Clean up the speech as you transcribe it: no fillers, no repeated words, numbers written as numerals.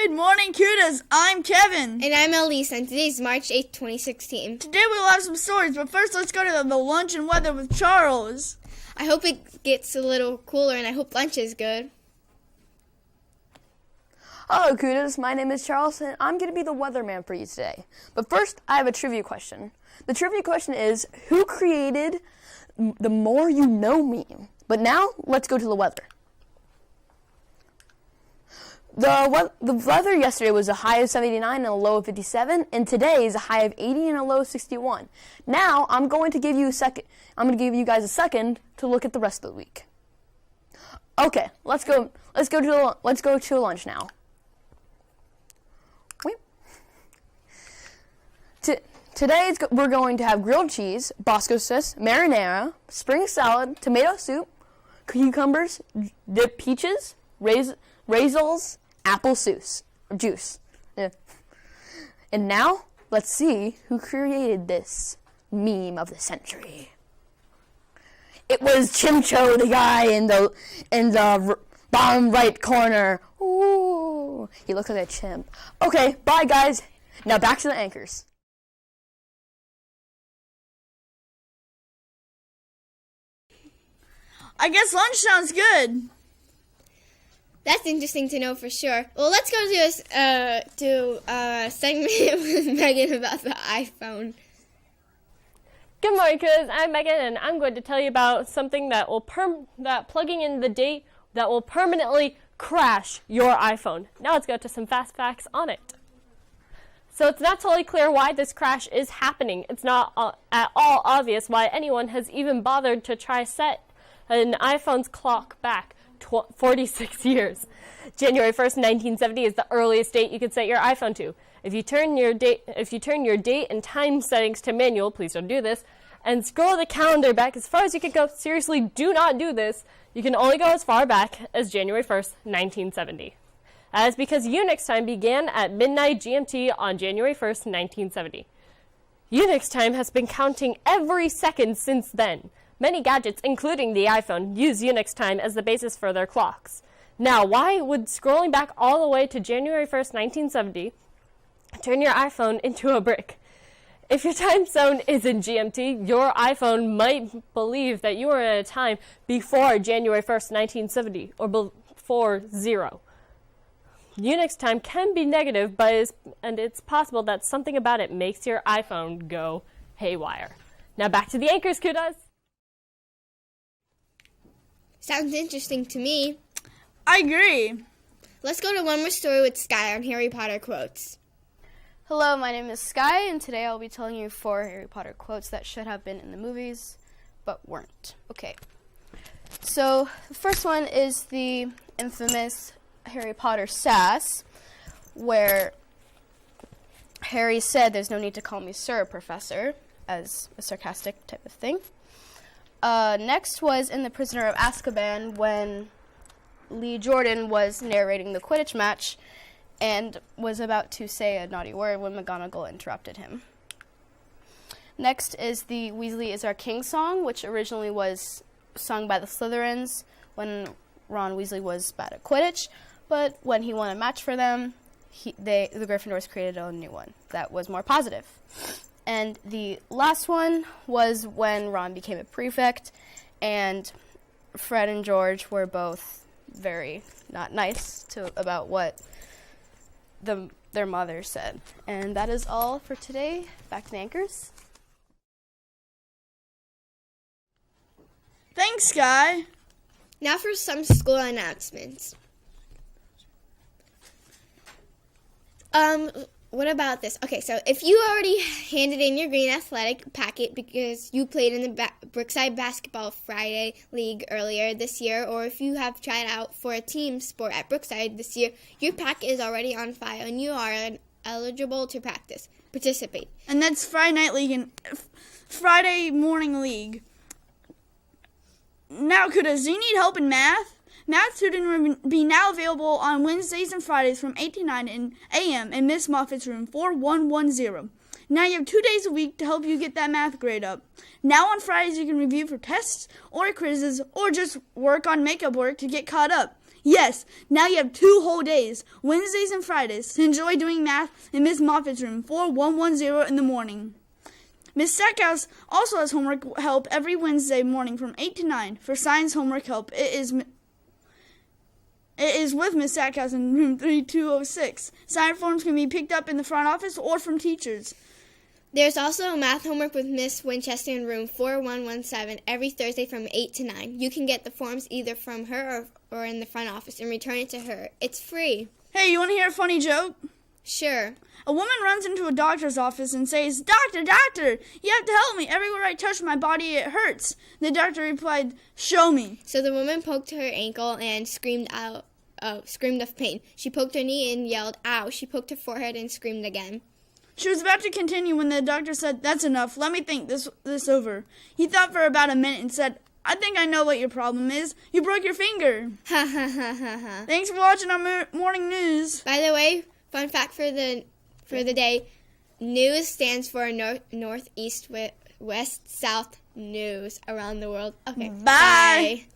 Good morning, Cudas. I'm Kevin. And I'm Elise, and today's March 8th, 2016. Today we will have some stories, but first let's go to the lunch and weather with Charles. I hope it gets a little cooler, and I hope lunch is good. Hello, Cudas. My name is Charles, and I'm going to be the weatherman for you today. But first, I have a trivia question. The trivia question is, who created the More You Know meme? But now, let's go to the weather. The weather yesterday was a high of 79 and a low of 57, and today is a high of 80 and a low of 61. Now, I'm going to give you guys a second to look at the rest of the week. Okay, let's go to lunch now. Today we're going to have grilled cheese, Bosco Sis, marinara, spring salad, tomato soup, cucumbers, dipped peaches, raisins, apple juice. Yeah. And now, let's see who created this meme of the century. It was Chimcho, the guy in the bottom right corner. Ooh, he looks like a chimp. Okay, bye guys. Now back to the anchors. I guess lunch sounds good. That's interesting to know for sure. Well, let's go to a segment with Megan about the iPhone. Good morning, kids. I'm Megan, and I'm going to tell you about something that will plugging in the date that will permanently crash your iPhone. Now let's go to some fast facts on it. So it's not totally clear why this crash is happening. It's not at all obvious why anyone has even bothered to try set an iPhone's clock back 46 years. January 1st, 1970 is the earliest date you can set your iPhone to. If you turn your date and time settings to manual, please don't do this, and scroll the calendar back as far as you can go, seriously, do not do this. You can only go as far back as January 1st, 1970. That is because Unix time began at midnight GMT on January 1st, 1970. Unix time has been counting every second since then. Many gadgets, including the iPhone, use Unix time as the basis for their clocks. Now, why would scrolling back all the way to January 1st, 1970 turn your iPhone into a brick? If your time zone is in GMT, your iPhone might believe that you are at a time before January 1st, 1970, or before 0. Unix time can be negative, and it's possible that something about it makes your iPhone go haywire. Now back to the anchors, Kudas. Sounds interesting to me. I agree. Let's go to one more story with Sky on Harry Potter quotes. Hello, my name is Sky, and today I'll be telling you 4 Harry Potter quotes that should have been in the movies, but weren't. Okay. So, the first one is the infamous Harry Potter sass, where Harry said, "There's no need to call me Sir, Professor," as a sarcastic type of thing. Next was in The Prisoner of Azkaban, when Lee Jordan was narrating the Quidditch match and was about to say a naughty word when McGonagall interrupted him. Next is the Weasley is Our King song, which originally was sung by the Slytherins when Ron Weasley was bad at Quidditch, but when he won a match for them, the Gryffindors created a new one that was more positive. And the last one was when Ron became a prefect, and Fred and George were both very not nice about what their mother said. And that is all for today. Back to the anchors. Thanks, Sky. Now for some school announcements. What about this? Okay, so if you already handed in your green athletic packet because you played in the Brookside Basketball Friday League earlier this year, or if you have tried out for a team sport at Brookside this year, your packet is already on file and you are eligible to participate. And that's Friday Night League and Friday Morning League. Now, Cuda, do you need help in math? Math tutoring will be now available on Wednesdays and Fridays from 8 to 9 a.m. in Miss Moffitt's room 4110. Now you have 2 days a week to help you get that math grade up. Now on Fridays you can review for tests or quizzes or just work on makeup work to get caught up. Yes, now you have 2 whole days, Wednesdays and Fridays, to enjoy doing math in Miss Moffat's room, 4110 in the morning. Miss Stackhouse also has homework help every Wednesday morning from 8 to 9. For science homework help, it is with Miss Stackhouse in room 3206. Sign forms can be picked up in the front office or from teachers. There's also math homework with Miss Winchester in room 4117 every Thursday from 8 to 9. You can get the forms either from her or in the front office and return it to her. It's free. Hey, you want to hear a funny joke? Sure. A woman runs into a doctor's office and says, "Doctor, doctor, you have to help me. Everywhere I touch my body, it hurts." The doctor replied, "Show me." So the woman poked her ankle and screamed of pain. She poked her knee and yelled, "Ow." She poked her forehead and screamed again. She was about to continue when the doctor said, "That's enough. Let me think this over." He thought for about a minute and said, "I think I know what your problem is. You broke your finger." Ha ha ha ha ha. Thanks for watching our morning news. By the way, fun fact for the day, news stands for north, east, west, south news around the world. Okay. Bye.